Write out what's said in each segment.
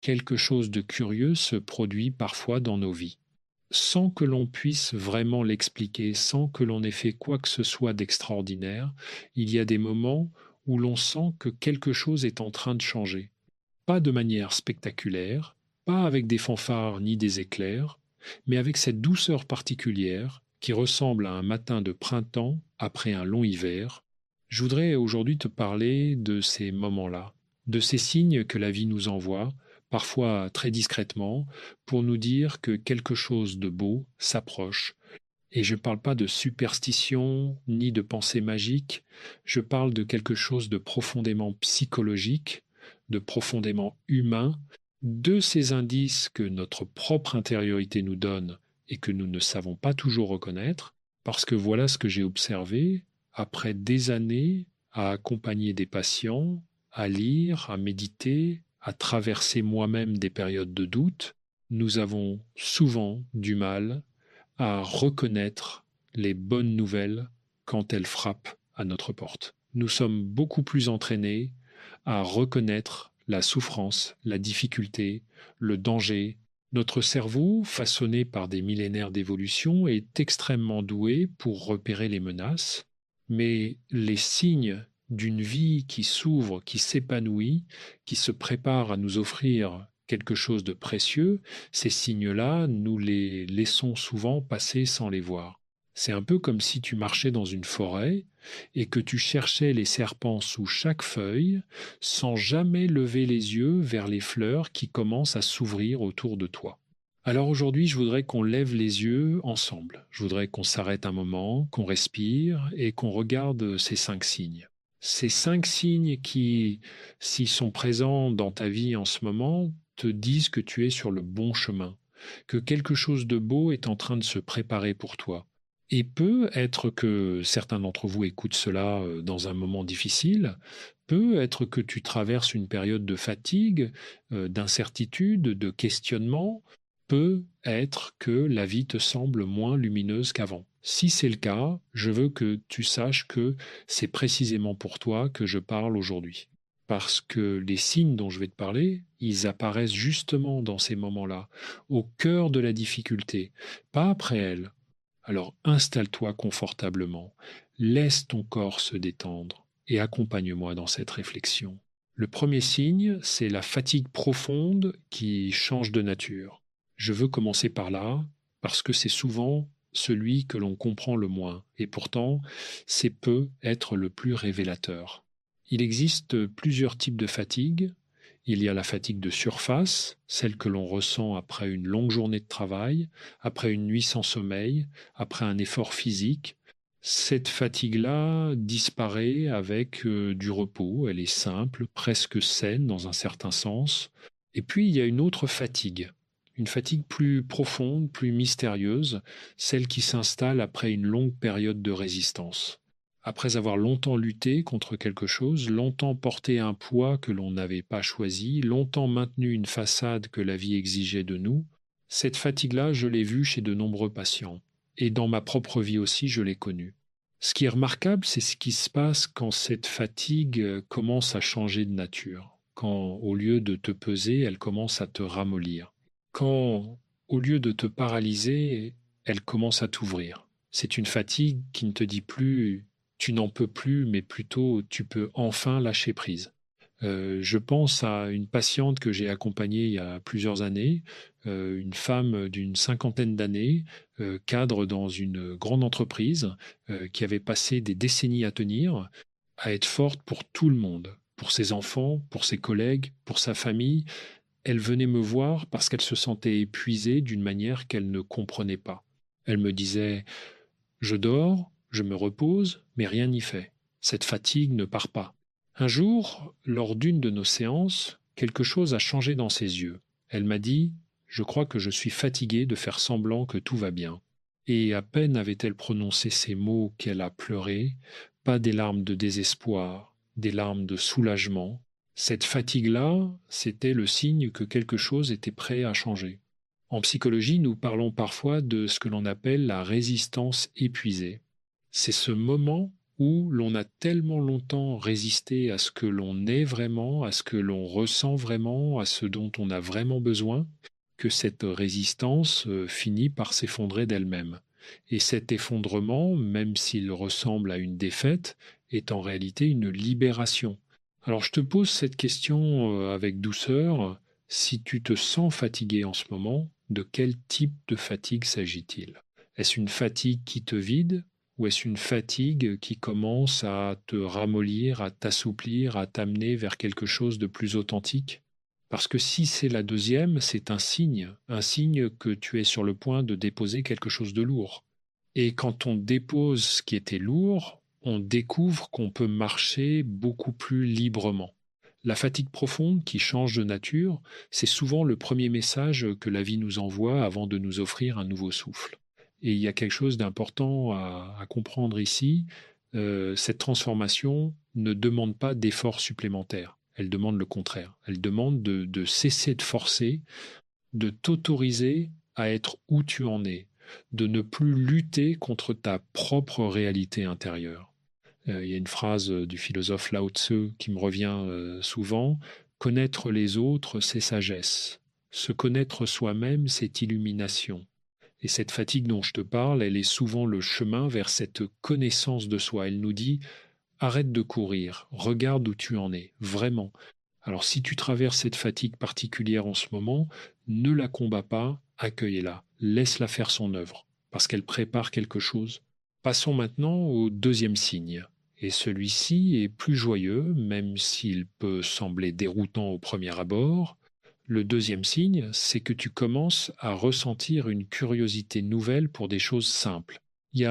quelque chose de curieux se produit parfois dans nos vies. Sans que l'on puisse vraiment l'expliquer, sans que l'on ait fait quoi que ce soit d'extraordinaire, il y a des moments où l'on sent que quelque chose est en train de changer. Pas de manière spectaculaire, pas avec des fanfares ni des éclairs, mais avec cette douceur particulière qui ressemble à un matin de printemps après un long hiver. Je voudrais aujourd'hui te parler de ces moments-là, de ces signes que la vie nous envoie, parfois très discrètement, pour nous dire que quelque chose de beau s'approche. Et je ne parle pas de superstition ni de pensée magique, je parle de quelque chose de profondément psychologique, de profondément humain, de ces indices que notre propre intériorité nous donne et que nous ne savons pas toujours reconnaître, parce que voilà ce que j'ai observé après des années à accompagner des patients, à lire, à méditer, à traverser moi-même des périodes de doute, nous avons souvent du mal à reconnaître les bonnes nouvelles quand elles frappent à notre porte. Nous sommes beaucoup plus entraînés à reconnaître la souffrance, la difficulté, le danger. Notre cerveau, façonné par des millénaires d'évolution, est extrêmement doué pour repérer les menaces, mais les signes d'une vie qui s'ouvre, qui s'épanouit, qui se prépare à nous offrir quelque chose de précieux, ces signes-là, nous les laissons souvent passer sans les voir. C'est un peu comme si tu marchais dans une forêt et que tu cherchais les serpents sous chaque feuille sans jamais lever les yeux vers les fleurs qui commencent à s'ouvrir autour de toi. Alors aujourd'hui, je voudrais qu'on lève les yeux ensemble. Je voudrais qu'on s'arrête un moment, qu'on respire et qu'on regarde ces 5 signes. Ces 5 signes qui, s'ils sont présents dans ta vie en ce moment, te disent que tu es sur le bon chemin, que quelque chose de beau est en train de se préparer pour toi. Et peut être que certains d'entre vous écoutent cela dans un moment difficile, peut être que tu traverses une période de fatigue, d'incertitude, de questionnement, peut être que la vie te semble moins lumineuse qu'avant. Si c'est le cas, je veux que tu saches que c'est précisément pour toi que je parle aujourd'hui. Parce que les signes dont je vais te parler, ils apparaissent justement dans ces moments-là, au cœur de la difficulté, pas après elle. Alors installe-toi confortablement, laisse ton corps se détendre et accompagne-moi dans cette réflexion. Le premier signe, c'est la fatigue profonde qui change de nature. Je veux commencer par là parce que c'est souvent celui que l'on comprend le moins et pourtant c'est peut être le plus révélateur. Il existe plusieurs types de fatigue. Il y a la fatigue de surface, celle que l'on ressent après une longue journée de travail, après une nuit sans sommeil, après un effort physique. Cette fatigue-là disparaît avec du repos, elle est simple, presque saine dans un certain sens. Et puis il y a une fatigue plus profonde, plus mystérieuse, celle qui s'installe après une longue période de résistance. Après avoir longtemps lutté contre quelque chose, longtemps porté un poids que l'on n'avait pas choisi, longtemps maintenu une façade que la vie exigeait de nous, cette fatigue-là, je l'ai vue chez de nombreux patients. Et dans ma propre vie aussi, je l'ai connue. Ce qui est remarquable, c'est ce qui se passe quand cette fatigue commence à changer de nature, quand au lieu de te peser, elle commence à te ramollir, quand au lieu de te paralyser, elle commence à t'ouvrir. C'est une fatigue qui ne te dit plus tu n'en peux plus, mais plutôt tu peux enfin lâcher prise. Je pense à une patiente que j'ai accompagnée il y a plusieurs années, une femme d'une cinquantaine d'années, cadre dans une grande entreprise, qui avait passé des décennies à tenir, à être forte pour tout le monde, pour ses enfants, pour ses collègues, pour sa famille. Elle venait me voir parce qu'elle se sentait épuisée d'une manière qu'elle ne comprenait pas. Elle me disait: je dors, je me repose, mais rien n'y fait. Cette fatigue ne part pas. Un jour, lors d'une de nos séances, quelque chose a changé dans ses yeux. Elle m'a dit: je crois que je suis fatiguée de faire semblant que tout va bien. Et à peine avait-elle prononcé ces mots qu'elle a pleuré, pas des larmes de désespoir, des larmes de soulagement. Cette fatigue-là, c'était le signe que quelque chose était prêt à changer. En psychologie, nous parlons parfois de ce que l'on appelle la résistance épuisée. C'est ce moment où l'on a tellement longtemps résisté à ce que l'on est vraiment, à ce que l'on ressent vraiment, à ce dont on a vraiment besoin, que cette résistance finit par s'effondrer d'elle-même. Et cet effondrement, même s'il ressemble à une défaite, est en réalité une libération. Alors je te pose cette question avec douceur. Si tu te sens fatigué en ce moment, de quel type de fatigue s'agit-il? Est-ce une fatigue qui te vide ou est-ce une fatigue qui commence à te ramollir, à t'assouplir, à t'amener vers quelque chose de plus authentique? Parce que si c'est la deuxième, c'est un signe que tu es sur le point de déposer quelque chose de lourd. Et quand on dépose ce qui était lourd, on découvre qu'on peut marcher beaucoup plus librement. La fatigue profonde qui change de nature, c'est souvent le premier message que la vie nous envoie avant de nous offrir un nouveau souffle. Et il y a quelque chose d'important à comprendre ici. Cette transformation ne demande pas d'efforts supplémentaires. Elle demande le contraire. Elle demande de cesser de forcer, de t'autoriser à être où tu en es, de ne plus lutter contre ta propre réalité intérieure. Il y a une phrase du philosophe Lao Tzu qui me revient souvent. Connaître les autres, c'est sagesse. Se connaître soi-même, c'est illumination. Et cette fatigue dont je te parle, elle est souvent le chemin vers cette connaissance de soi. Elle nous dit, arrête de courir, regarde où tu en es, vraiment. Alors si tu traverses cette fatigue particulière en ce moment, ne la combats pas, accueille-la, laisse-la faire son œuvre, parce qu'elle prépare quelque chose. Passons maintenant au deuxième signe. Et celui-ci est plus joyeux, même s'il peut sembler déroutant au premier abord. Le deuxième signe, c'est que tu commences à ressentir une curiosité nouvelle pour des choses simples. Il y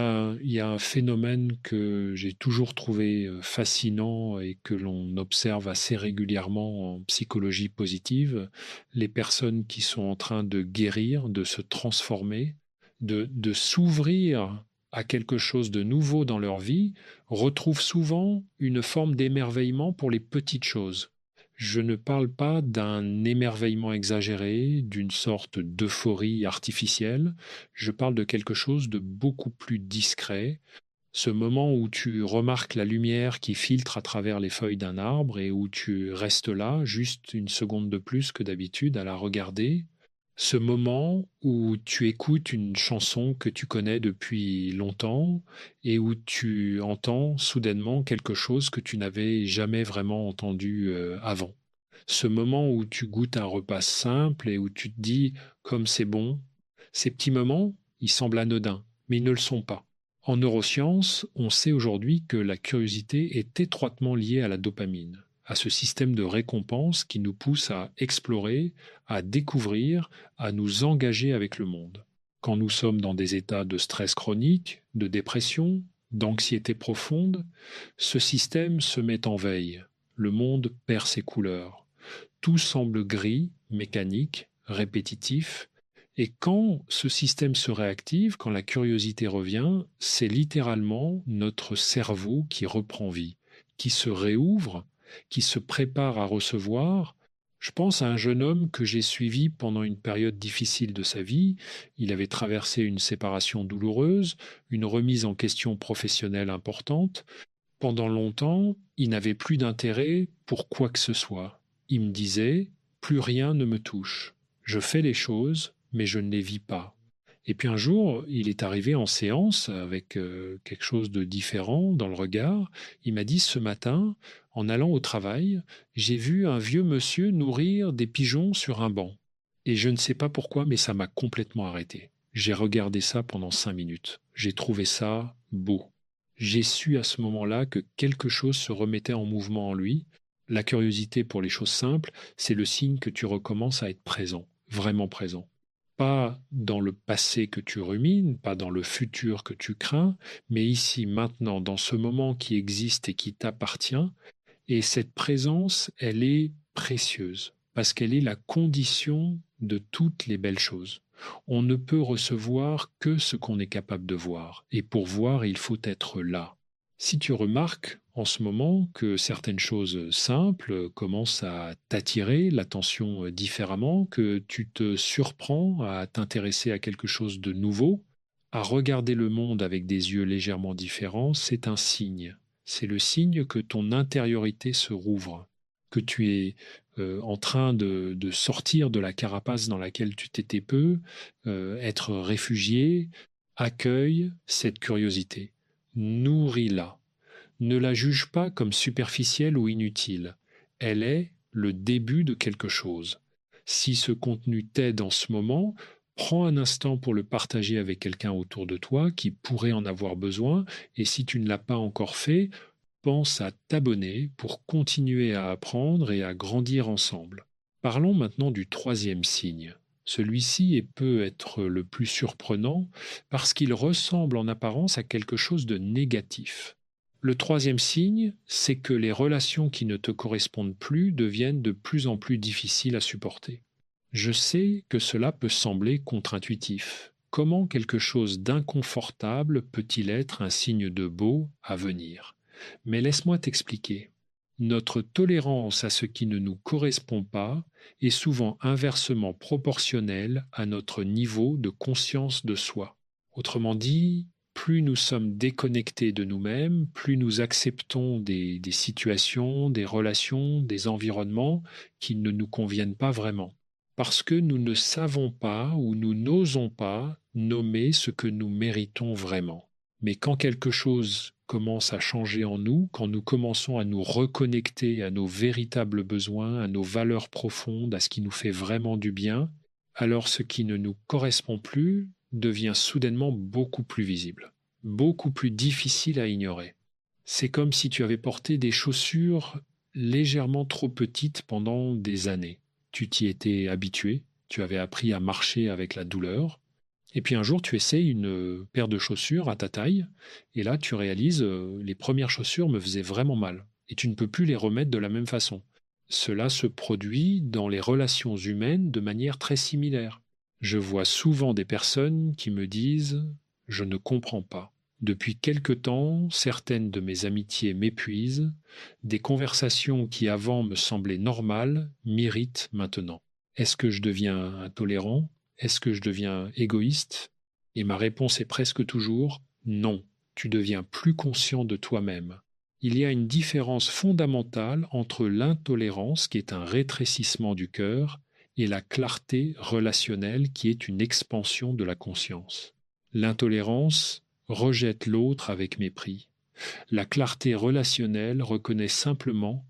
a un phénomène que j'ai toujours trouvé fascinant et que l'on observe assez régulièrement en psychologie positive. Les personnes qui sont en train de guérir, de se transformer, de s'ouvrir à quelque chose de nouveau dans leur vie, retrouvent souvent une forme d'émerveillement pour les petites choses. Je ne parle pas d'un émerveillement exagéré, d'une sorte d'euphorie artificielle. Je parle de quelque chose de beaucoup plus discret, ce moment où tu remarques la lumière qui filtre à travers les feuilles d'un arbre et où tu restes là, juste une seconde de plus que d'habitude, à la regarder. Ce moment où tu écoutes une chanson que tu connais depuis longtemps et où tu entends soudainement quelque chose que tu n'avais jamais vraiment entendu avant. Ce moment où tu goûtes un repas simple et où tu te dis comme c'est bon. Ces petits moments, ils semblent anodins, mais ils ne le sont pas. En neurosciences, on sait aujourd'hui que la curiosité est étroitement liée à la dopamine, à ce système de récompense qui nous pousse à explorer, à découvrir, à nous engager avec le monde. Quand nous sommes dans des états de stress chronique, de dépression, d'anxiété profonde, ce système se met en veille. Le monde perd ses couleurs. Tout semble gris, mécanique, répétitif, et quand ce système se réactive, quand la curiosité revient, c'est littéralement notre cerveau qui reprend vie, qui se réouvre, qui se prépare à recevoir. Je pense à un jeune homme que j'ai suivi pendant une période difficile de sa vie. Il avait traversé une séparation douloureuse, une remise en question professionnelle importante. Pendant longtemps, il n'avait plus d'intérêt pour quoi que ce soit. Il me disait, plus rien ne me touche. Je fais les choses, mais je ne les vis pas. Et puis un jour, il est arrivé en séance avec quelque chose de différent dans le regard. Il m'a dit, ce matin, en allant au travail, j'ai vu un vieux monsieur nourrir des pigeons sur un banc. Et je ne sais pas pourquoi, mais ça m'a complètement arrêté. J'ai regardé ça pendant 5 minutes. J'ai trouvé ça beau. J'ai su à ce moment-là que quelque chose se remettait en mouvement en lui. La curiosité pour les choses simples, c'est le signe que tu recommences à être présent, vraiment présent. Pas dans le passé que tu rumines, pas dans le futur que tu crains, mais ici, maintenant, dans ce moment qui existe et qui t'appartient. Et cette présence, elle est précieuse, parce qu'elle est la condition de toutes les belles choses. On ne peut recevoir que ce qu'on est capable de voir. Et pour voir, il faut être là. Si tu remarques en ce moment que certaines choses simples commencent à t'attirer l'attention différemment, que tu te surprends à t'intéresser à quelque chose de nouveau, à regarder le monde avec des yeux légèrement différents, c'est un signe. C'est le signe que ton intériorité se rouvre, que tu es en train de sortir de la carapace dans laquelle tu t'étais peu, être réfugié. Accueille cette curiosité, nourris-la. Ne la juge pas comme superficielle ou inutile. Elle est le début de quelque chose. Si ce contenu t'aide en ce moment, prends un instant pour le partager avec quelqu'un autour de toi qui pourrait en avoir besoin, et si tu ne l'as pas encore fait, pense à t'abonner pour continuer à apprendre et à grandir ensemble. Parlons maintenant du troisième signe. Celui-ci peut être le plus surprenant parce qu'il ressemble en apparence à quelque chose de négatif. Le troisième signe, c'est que les relations qui ne te correspondent plus deviennent de plus en plus difficiles à supporter. Je sais que cela peut sembler contre-intuitif. Comment quelque chose d'inconfortable peut-il être un signe de beau à venir? Mais laisse-moi t'expliquer. Notre tolérance à ce qui ne nous correspond pas est souvent inversement proportionnelle à notre niveau de conscience de soi. Autrement dit, plus nous sommes déconnectés de nous-mêmes, plus nous acceptons des situations, des relations, des environnements qui ne nous conviennent pas vraiment. Parce que nous ne savons pas ou nous n'osons pas nommer ce que nous méritons vraiment. Mais quand quelque chose commence à changer en nous, quand nous commençons à nous reconnecter à nos véritables besoins, à nos valeurs profondes, à ce qui nous fait vraiment du bien, alors ce qui ne nous correspond plus devient soudainement beaucoup plus visible, beaucoup plus difficile à ignorer. C'est comme si tu avais porté des chaussures légèrement trop petites pendant des années. Tu t'y étais habitué, tu avais appris à marcher avec la douleur, et puis un jour tu essaies une paire de chaussures à ta taille, et là tu réalises les premières chaussures me faisaient vraiment mal, et tu ne peux plus les remettre de la même façon. Cela se produit dans les relations humaines de manière très similaire. Je vois souvent des personnes qui me disent ⁇ Je ne comprends pas. Depuis quelque temps, certaines de mes amitiés m'épuisent, des conversations qui avant me semblaient normales m'irritent maintenant. Est-ce que je deviens intolérant? Est-ce que je deviens égoïste? Et ma réponse est presque toujours non, tu deviens plus conscient de toi-même. Il y a une différence fondamentale entre l'intolérance, qui est un rétrécissement du cœur, et la clarté relationnelle, qui est une expansion de la conscience. L'intolérance rejette l'autre avec mépris. La clarté relationnelle reconnaît simplement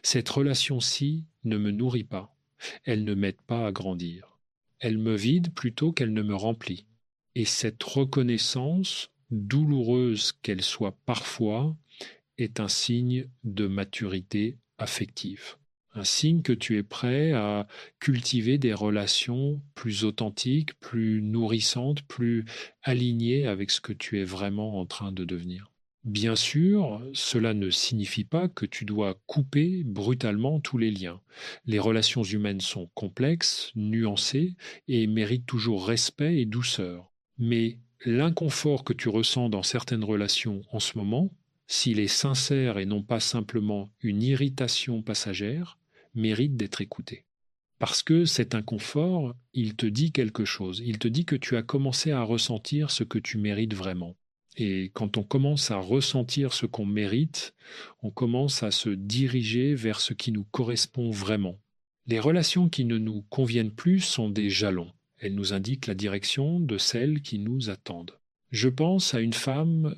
cette relation-ci ne me nourrit pas, elle ne m'aide pas à grandir. Elle me vide plutôt qu'elle ne me remplit. Et cette reconnaissance, douloureuse qu'elle soit parfois, est un signe de maturité affective. Un signe que tu es prêt à cultiver des relations plus authentiques, plus nourrissantes, plus alignées avec ce que tu es vraiment en train de devenir. Bien sûr, cela ne signifie pas que tu dois couper brutalement tous les liens. Les relations humaines sont complexes, nuancées et méritent toujours respect et douceur. Mais l'inconfort que tu ressens dans certaines relations en ce moment, s'il est sincère et non pas simplement une irritation passagère, mérite d'être écouté. Parce que cet inconfort, il te dit quelque chose. Il te dit que tu as commencé à ressentir ce que tu mérites vraiment. Et quand on commence à ressentir ce qu'on mérite, on commence à se diriger vers ce qui nous correspond vraiment. Les relations qui ne nous conviennent plus sont des jalons. Elles nous indiquent la direction de celles qui nous attendent. Je pense à une femme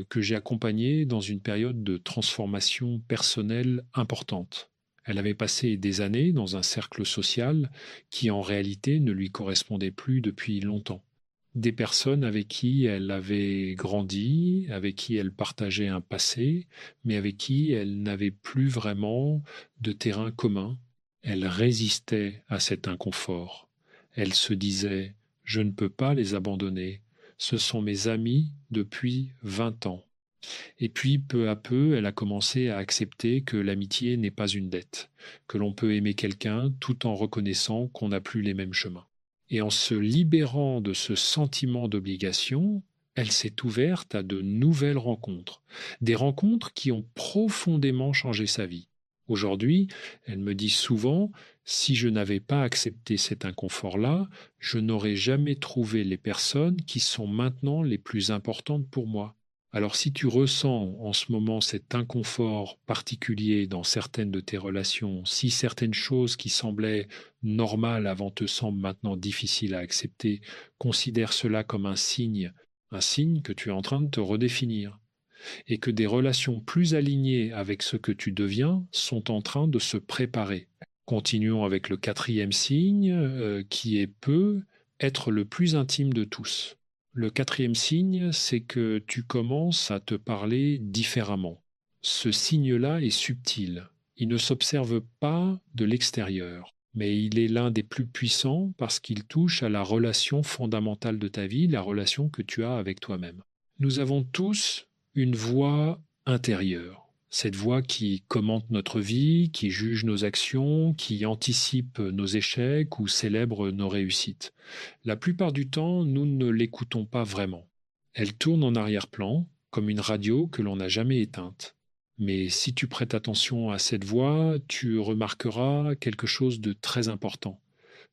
que j'ai accompagnée dans une période de transformation personnelle importante. Elle avait passé des années dans un cercle social qui en réalité ne lui correspondait plus depuis longtemps. Des personnes avec qui elle avait grandi, avec qui elle partageait un passé, mais avec qui elle n'avait plus vraiment de terrain commun. Elle résistait à cet inconfort. Elle se disait ⁇ Je ne peux pas les abandonner, ce sont mes amis depuis 20 ans. Et puis, peu à peu, elle a commencé à accepter que l'amitié n'est pas une dette, que l'on peut aimer quelqu'un tout en reconnaissant qu'on n'a plus les mêmes chemins. Et en se libérant de ce sentiment d'obligation, elle s'est ouverte à de nouvelles rencontres, des rencontres qui ont profondément changé sa vie. Aujourd'hui, elle me dit souvent, si je n'avais pas accepté cet inconfort-là, je n'aurais jamais trouvé les personnes qui sont maintenant les plus importantes pour moi. Alors si tu ressens en ce moment cet inconfort particulier dans certaines de tes relations, si certaines choses qui semblaient normales avant te semblent maintenant difficiles à accepter, considère cela comme un signe que tu es en train de te redéfinir et que des relations plus alignées avec ce que tu deviens sont en train de se préparer. Continuons avec le quatrième signe, qui est peut être le plus intime de tous. Le quatrième signe, c'est que tu commences à te parler différemment. Ce signe-là est subtil. Il ne s'observe pas de l'extérieur, mais il est l'un des plus puissants parce qu'il touche à la relation fondamentale de ta vie, la relation que tu as avec toi-même. Nous avons tous une voix intérieure. Cette voix qui commente notre vie, qui juge nos actions, qui anticipe nos échecs ou célèbre nos réussites. La plupart du temps, nous ne l'écoutons pas vraiment. Elle tourne en arrière-plan, comme une radio que l'on n'a jamais éteinte. Mais si tu prêtes attention à cette voix, tu remarqueras quelque chose de très important.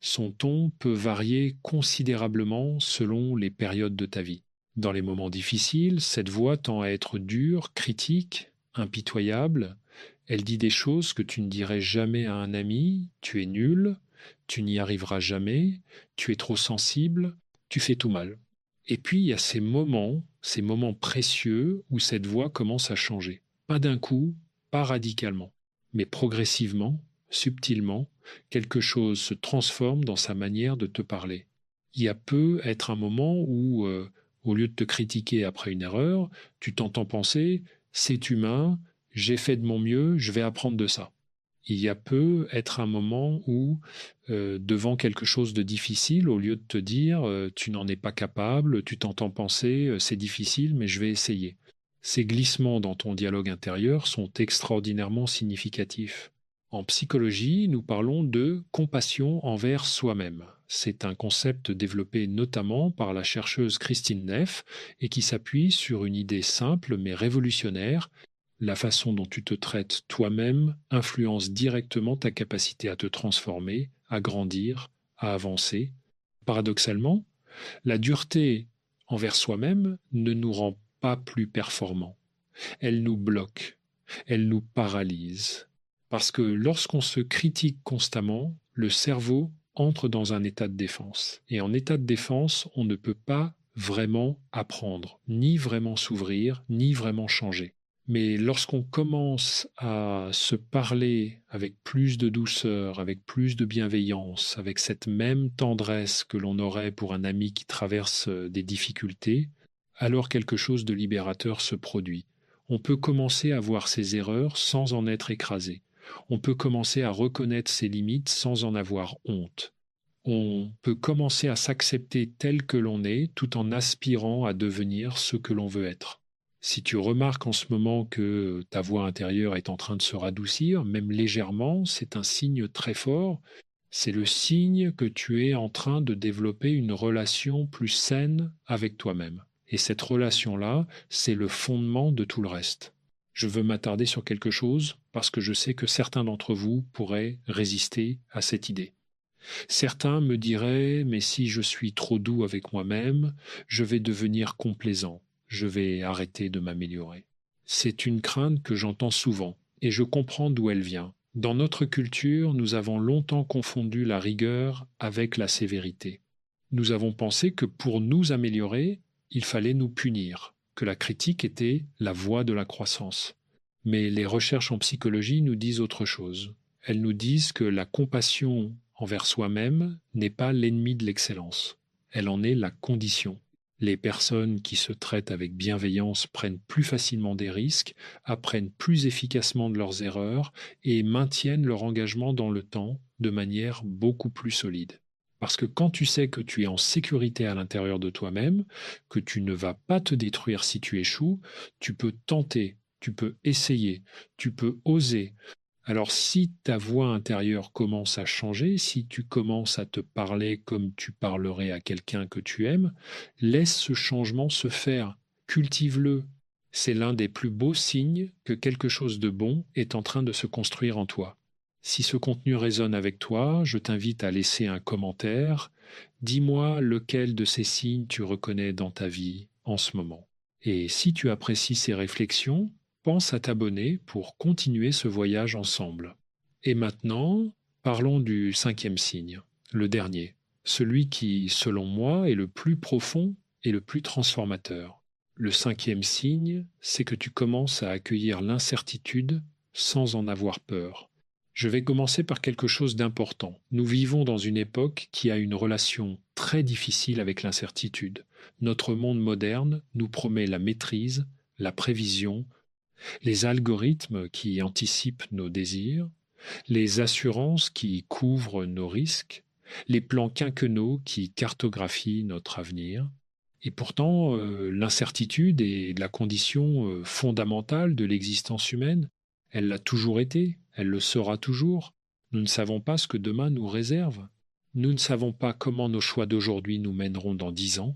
Son ton peut varier considérablement selon les périodes de ta vie. Dans les moments difficiles, cette voix tend à être dure, critique, impitoyable. Elle dit des choses que tu ne dirais jamais à un ami. Tu es nul, tu n'y arriveras jamais, tu es trop sensible, tu fais tout mal. Et puis il y a ces moments précieux où cette voix commence à changer. Pas d'un coup, pas radicalement, mais progressivement, subtilement, quelque chose se transforme dans sa manière de te parler. Il y a peut être un moment où, au lieu de te critiquer après une erreur, tu t'entends penser, c'est humain, j'ai fait de mon mieux, je vais apprendre de ça. Il y a peut être un moment où, devant quelque chose de difficile, au lieu de te dire tu n'en es pas capable, tu t'entends penser c'est difficile, mais je vais essayer. Ces glissements dans ton dialogue intérieur sont extraordinairement significatifs. En psychologie, nous parlons de compassion envers soi-même. C'est un concept développé notamment par la chercheuse Christine Neff et qui s'appuie sur une idée simple mais révolutionnaire. La façon dont tu te traites toi-même influence directement ta capacité à te transformer, à grandir, à avancer. Paradoxalement, la dureté envers soi-même ne nous rend pas plus performants. Elle nous bloque, elle nous paralyse. Parce que lorsqu'on se critique constamment, le cerveau entre dans un état de défense. Et en état de défense, on ne peut pas vraiment apprendre, ni vraiment s'ouvrir, ni vraiment changer. Mais lorsqu'on commence à se parler avec plus de douceur, avec plus de bienveillance, avec cette même tendresse que l'on aurait pour un ami qui traverse des difficultés, alors quelque chose de libérateur se produit. On peut commencer à voir ses erreurs sans en être écrasé. On peut commencer à reconnaître ses limites sans en avoir honte. On peut commencer à s'accepter tel que l'on est tout en aspirant à devenir ce que l'on veut être. Si tu remarques en ce moment que ta voix intérieure est en train de se radoucir, même légèrement, c'est un signe très fort. C'est le signe que tu es en train de développer une relation plus saine avec toi-même. Et cette relation-là, c'est le fondement de tout le reste. Je veux m'attarder sur quelque chose parce que je sais que certains d'entre vous pourraient résister à cette idée. Certains me diraient, mais si je suis trop doux avec moi-même, je vais devenir complaisant, je vais arrêter de m'améliorer. C'est une crainte que j'entends souvent, et je comprends d'où elle vient. Dans notre culture, nous avons longtemps confondu la rigueur avec la sévérité. Nous avons pensé que pour nous améliorer, il fallait nous punir, que la critique était la voie de la croissance. Mais les recherches en psychologie nous disent autre chose. Elles nous disent que la compassion envers soi-même n'est pas l'ennemi de l'excellence. Elle en est la condition. Les personnes qui se traitent avec bienveillance prennent plus facilement des risques, apprennent plus efficacement de leurs erreurs et maintiennent leur engagement dans le temps de manière beaucoup plus solide. Parce que quand tu sais que tu es en sécurité à l'intérieur de toi-même, que tu ne vas pas te détruire si tu échoues, tu peux tenter, tu peux essayer, tu peux oser. Alors si ta voix intérieure commence à changer, si tu commences à te parler comme tu parlerais à quelqu'un que tu aimes, laisse ce changement se faire, cultive-le. C'est l'un des plus beaux signes que quelque chose de bon est en train de se construire en toi. Si ce contenu résonne avec toi, je t'invite à laisser un commentaire. Dis-moi lequel de ces signes tu reconnais dans ta vie en ce moment. Et si tu apprécies ces réflexions, pense à t'abonner pour continuer ce voyage ensemble. Et maintenant, parlons du cinquième signe, le dernier, celui qui, selon moi, est le plus profond et le plus transformateur. Le cinquième signe, c'est que tu commences à accueillir l'incertitude sans en avoir peur. Je vais commencer par quelque chose d'important. Nous vivons dans une époque qui a une relation très difficile avec l'incertitude. Notre monde moderne nous promet la maîtrise, la prévision, les algorithmes qui anticipent nos désirs, les assurances qui couvrent nos risques, les plans quinquennaux qui cartographient notre avenir. Et pourtant, l'incertitude est la condition fondamentale de l'existence humaine. Elle l'a toujours été, elle le sera toujours. Nous ne savons pas ce que demain nous réserve. Nous ne savons pas comment nos choix d'aujourd'hui nous mèneront dans 10 ans.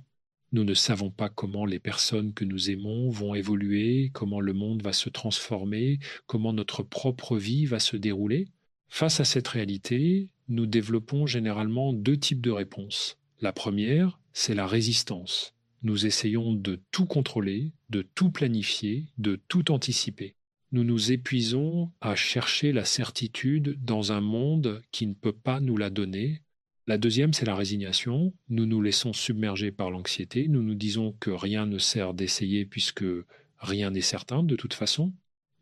Nous ne savons pas comment les personnes que nous aimons vont évoluer, comment le monde va se transformer, comment notre propre vie va se dérouler. Face à cette réalité, nous développons généralement deux types de réponses. La première, c'est la résistance. Nous essayons de tout contrôler, de tout planifier, de tout anticiper. Nous nous épuisons à chercher la certitude dans un monde qui ne peut pas nous la donner. La deuxième, c'est la résignation. Nous nous laissons submerger par l'anxiété. Nous nous disons que rien ne sert d'essayer puisque rien n'est certain de toute façon.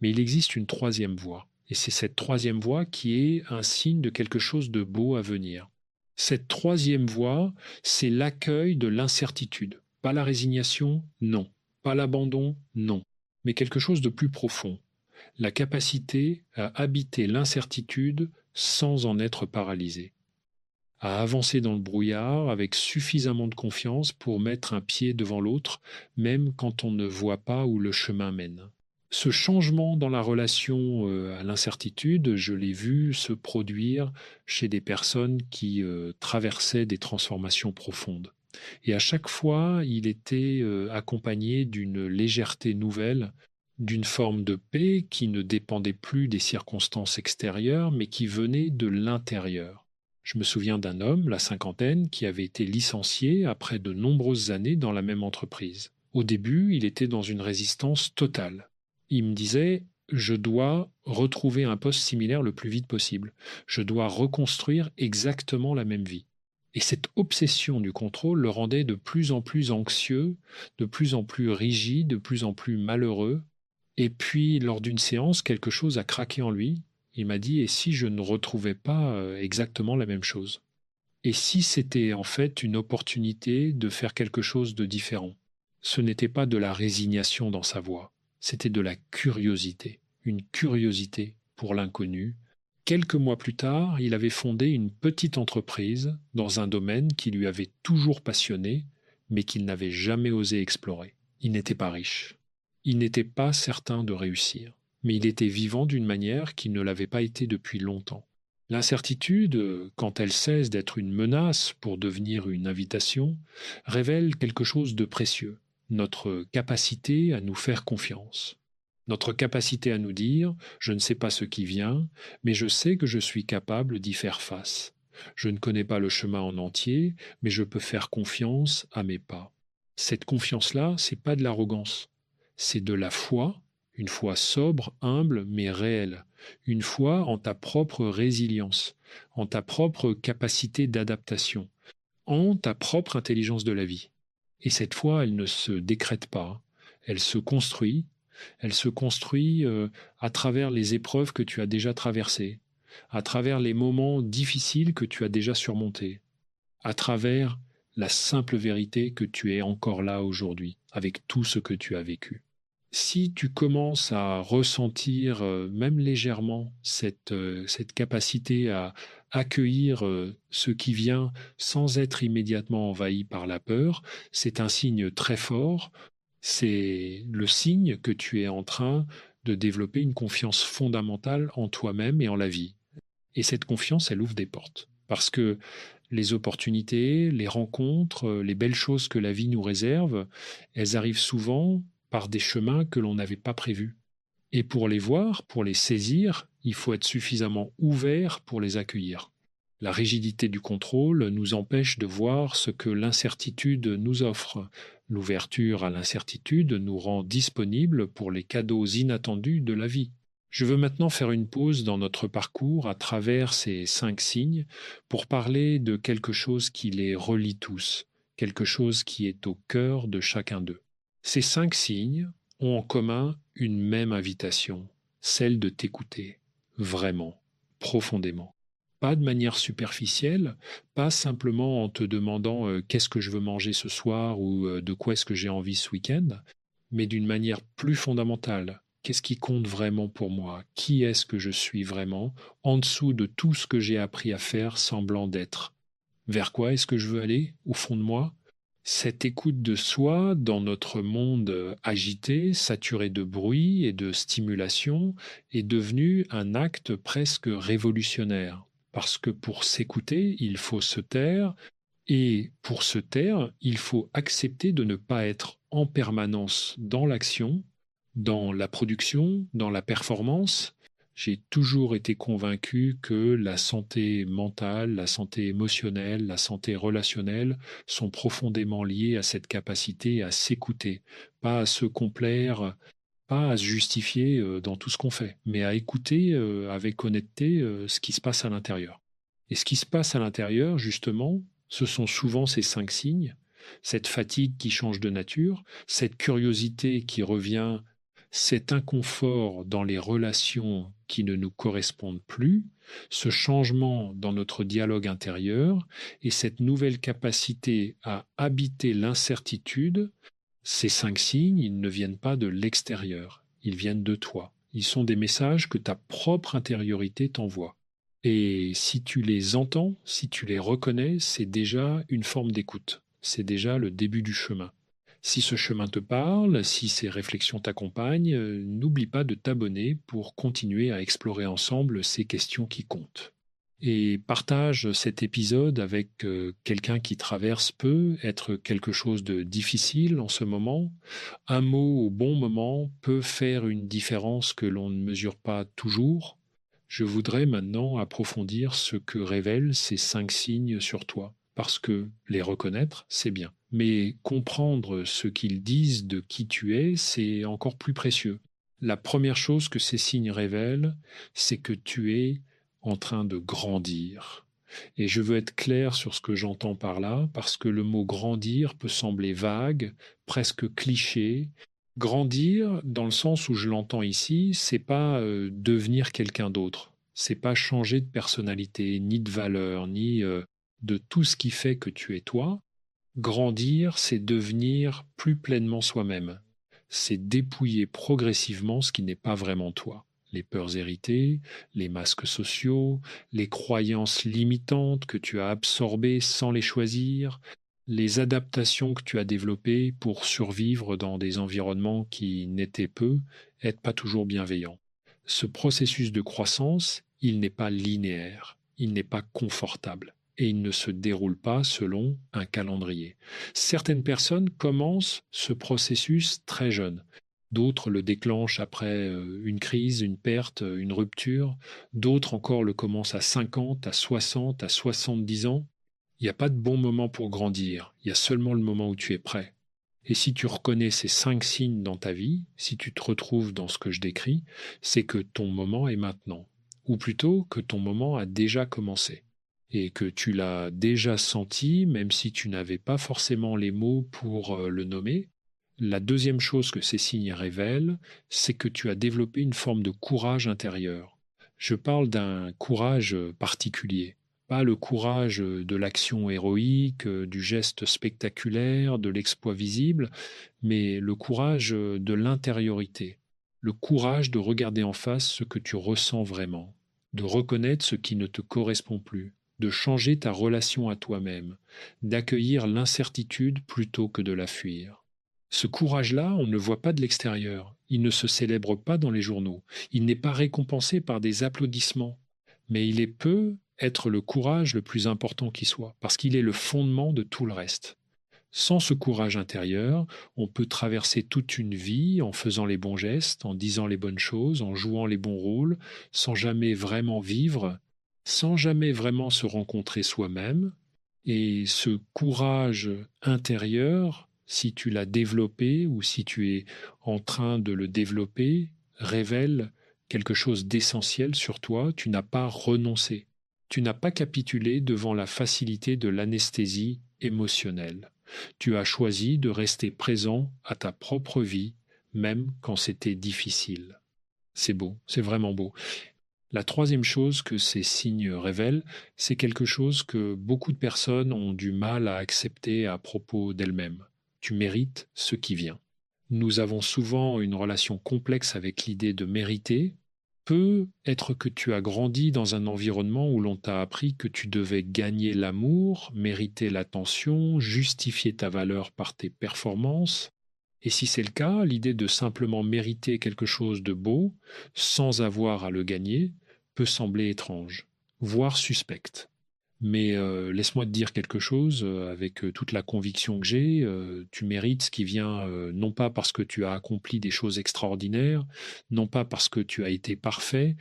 Mais il existe une troisième voie. Et c'est cette troisième voie qui est un signe de quelque chose de beau à venir. Cette troisième voie, c'est l'accueil de l'incertitude. Pas la résignation, non. Pas l'abandon, non. Mais quelque chose de plus profond. La capacité à habiter l'incertitude sans en être paralysé. À avancer dans le brouillard avec suffisamment de confiance pour mettre un pied devant l'autre, même quand on ne voit pas où le chemin mène. Ce changement dans la relation à l'incertitude, je l'ai vu se produire chez des personnes qui traversaient des transformations profondes. Et à chaque fois, il était accompagné d'une légèreté nouvelle, d'une forme de paix qui ne dépendait plus des circonstances extérieures, mais qui venait de l'intérieur. Je me souviens d'un homme, la cinquantaine, qui avait été licencié après de nombreuses années dans la même entreprise. Au début, il était dans une résistance totale. Il me disait, je dois retrouver un poste similaire le plus vite possible. Je dois reconstruire exactement la même vie. Et cette obsession du contrôle le rendait de plus en plus anxieux, de plus en plus rigide, de plus en plus malheureux. Et puis, lors d'une séance, quelque chose a craqué en lui. Il m'a dit, et si je ne retrouvais pas exactement la même chose? Et si c'était en fait une opportunité de faire quelque chose de différent? Ce n'était pas de la résignation dans sa voix, c'était de la curiosité, une curiosité pour l'inconnu. Quelques mois plus tard, il avait fondé une petite entreprise dans un domaine qui lui avait toujours passionné, mais qu'il n'avait jamais osé explorer. Il n'était pas riche. Il n'était pas certain de réussir, mais il était vivant d'une manière qui ne l'avait pas été depuis longtemps. L'incertitude, quand elle cesse d'être une menace pour devenir une invitation, révèle quelque chose de précieux, notre capacité à nous faire confiance, notre capacité à nous dire ⁇ je ne sais pas ce qui vient, mais je sais que je suis capable d'y faire face. Je ne connais pas le chemin en entier, mais je peux faire confiance à mes pas. ⁇ Cette confiance-là, c'est pas de l'arrogance, c'est de la foi, une foi sobre, humble, mais réelle, une foi en ta propre résilience, en ta propre capacité d'adaptation, en ta propre intelligence de la vie. Et cette foi, elle ne se décrète pas, elle se construit à travers les épreuves que tu as déjà traversées, à travers les moments difficiles que tu as déjà surmontés, à travers la simple vérité que tu es encore là aujourd'hui, avec tout ce que tu as vécu. Si tu commences à ressentir, même légèrement, cette capacité à accueillir ce qui vient sans être immédiatement envahi par la peur, c'est un signe très fort. C'est le signe que tu es en train de développer une confiance fondamentale en toi-même et en la vie. Et cette confiance, elle ouvre des portes. Parce que les opportunités, les rencontres, les belles choses que la vie nous réserve, elles arrivent souvent par des chemins que l'on n'avait pas prévus. Et pour les voir, pour les saisir, il faut être suffisamment ouvert pour les accueillir. La rigidité du contrôle nous empêche de voir ce que l'incertitude nous offre, L'ouverture à l'incertitude nous rend disponibles pour les cadeaux inattendus de la vie. Je veux maintenant faire une pause dans notre parcours à travers ces 5 signes pour parler de quelque chose qui les relie tous, quelque chose qui est au cœur de chacun d'eux. Ces 5 signes ont en commun une même invitation, celle de t'écouter, vraiment, profondément. Pas de manière superficielle, pas simplement en te demandant qu'est-ce que je veux manger ce soir ou de quoi est-ce que j'ai envie ce week-end, mais d'une manière plus fondamentale. Qu'est-ce qui compte vraiment pour moi? Qui est-ce que je suis vraiment en dessous de tout ce que j'ai appris à faire semblant d'être? Vers quoi est-ce que je veux aller au fond de moi? Cette écoute de soi dans notre monde agité, saturé de bruit et de stimulation, est devenue un acte presque révolutionnaire. Parce que pour s'écouter, il faut se taire, et pour se taire, il faut accepter de ne pas être en permanence dans l'action, dans la production, dans la performance. J'ai toujours été convaincu que la santé mentale, la santé émotionnelle, la santé relationnelle sont profondément liées à cette capacité à s'écouter, pas à se complaire, pas à se justifier dans tout ce qu'on fait, mais à écouter avec honnêteté ce qui se passe à l'intérieur. Et ce qui se passe à l'intérieur, justement, ce sont souvent ces 5 signes, cette fatigue qui change de nature, cette curiosité qui revient, cet inconfort dans les relations qui ne nous correspondent plus, ce changement dans notre dialogue intérieur et cette nouvelle capacité à habiter l'incertitude. Ces 5 signes, ils ne viennent pas de l'extérieur, ils viennent de toi. Ils sont des messages que ta propre intériorité t'envoie. Et si tu les entends, si tu les reconnais, c'est déjà une forme d'écoute. C'est déjà le début du chemin. Si ce chemin te parle, si ces réflexions t'accompagnent, n'oublie pas de t'abonner pour continuer à explorer ensemble ces questions qui comptent. Et partage cet épisode avec quelqu'un qui traverse peut être quelque chose de difficile en ce moment. Un mot au bon moment peut faire une différence que l'on ne mesure pas toujours. Je voudrais maintenant approfondir ce que révèlent ces 5 signes sur toi, parce que les reconnaître, c'est bien. Mais comprendre ce qu'ils disent de qui tu es, c'est encore plus précieux. La première chose que ces signes révèlent, c'est que tu es en train de grandir. Et je veux être clair sur ce que j'entends par là, parce que le mot grandir peut sembler vague, presque cliché. Grandir, dans le sens où je l'entends ici, c'est pas devenir quelqu'un d'autre. C'est pas changer de personnalité, ni de valeur, ni de tout ce qui fait que tu es toi. Grandir, c'est devenir plus pleinement soi-même. C'est dépouiller progressivement ce qui n'est pas vraiment toi. Les peurs héritées, les masques sociaux, les croyances limitantes que tu as absorbées sans les choisir, les adaptations que tu as développées pour survivre dans des environnements qui n'étaient peu, être pas toujours bienveillants. Ce processus de croissance, il n'est pas linéaire, il n'est pas confortable et il ne se déroule pas selon un calendrier. Certaines personnes commencent ce processus très jeunes. D'autres le déclenchent après une crise, une perte, une rupture. D'autres encore le commencent à 50, à 60, à 70 ans. Il n'y a pas de bon moment pour grandir. Il y a seulement le moment où tu es prêt. Et si tu reconnais ces 5 signes dans ta vie, si tu te retrouves dans ce que je décris, c'est que ton moment est maintenant. Ou plutôt que ton moment a déjà commencé et que tu l'as déjà senti, même si tu n'avais pas forcément les mots pour le nommer. La deuxième chose que ces signes révèlent, c'est que tu as développé une forme de courage intérieur. Je parle d'un courage particulier, pas le courage de l'action héroïque, du geste spectaculaire, de l'exploit visible, mais le courage de l'intériorité, le courage de regarder en face ce que tu ressens vraiment, de reconnaître ce qui ne te correspond plus, de changer ta relation à toi-même, d'accueillir l'incertitude plutôt que de la fuir. Ce courage-là, on ne le voit pas de l'extérieur, il ne se célèbre pas dans les journaux, il n'est pas récompensé par des applaudissements, mais il peut être le courage le plus important qui soit, parce qu'il est le fondement de tout le reste. Sans ce courage intérieur, on peut traverser toute une vie en faisant les bons gestes, en disant les bonnes choses, en jouant les bons rôles, sans jamais vraiment vivre, sans jamais vraiment se rencontrer soi-même. Et ce courage intérieur si tu l'as développé ou si tu es en train de le développer, révèle quelque chose d'essentiel sur toi. Tu n'as pas renoncé. Tu n'as pas capitulé devant la facilité de l'anesthésie émotionnelle. Tu as choisi de rester présent à ta propre vie, même quand c'était difficile. C'est beau, c'est vraiment beau. La troisième chose que ces signes révèlent, c'est quelque chose que beaucoup de personnes ont du mal à accepter à propos d'elles-mêmes. Tu mérites ce qui vient. Nous avons souvent une relation complexe avec l'idée de mériter. Peut être que tu as grandi dans un environnement où l'on t'a appris que tu devais gagner l'amour, mériter l'attention, justifier ta valeur par tes performances. Et si c'est le cas, l'idée de simplement mériter quelque chose de beau, sans avoir à le gagner, peut sembler étrange, voire suspecte. Mais laisse-moi te dire quelque chose avec toute la conviction que j'ai. Tu mérites ce qui vient non pas parce que tu as accompli des choses extraordinaires, non pas parce que tu as été parfait,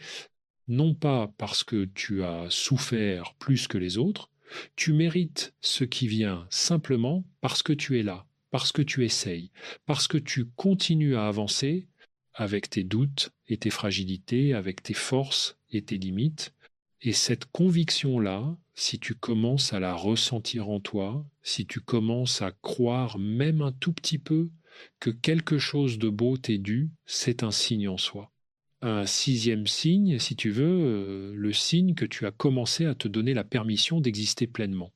non pas parce que tu as souffert plus que les autres. Tu mérites ce qui vient simplement parce que tu es là, parce que tu essayes, parce que tu continues à avancer avec tes doutes et tes fragilités, avec tes forces et tes limites. Et cette conviction-là, si tu commences à la ressentir en toi, si tu commences à croire même un tout petit peu que quelque chose de beau t'est dû, c'est un signe en soi. Un sixième signe, si tu veux, le signe que tu as commencé à te donner la permission d'exister pleinement.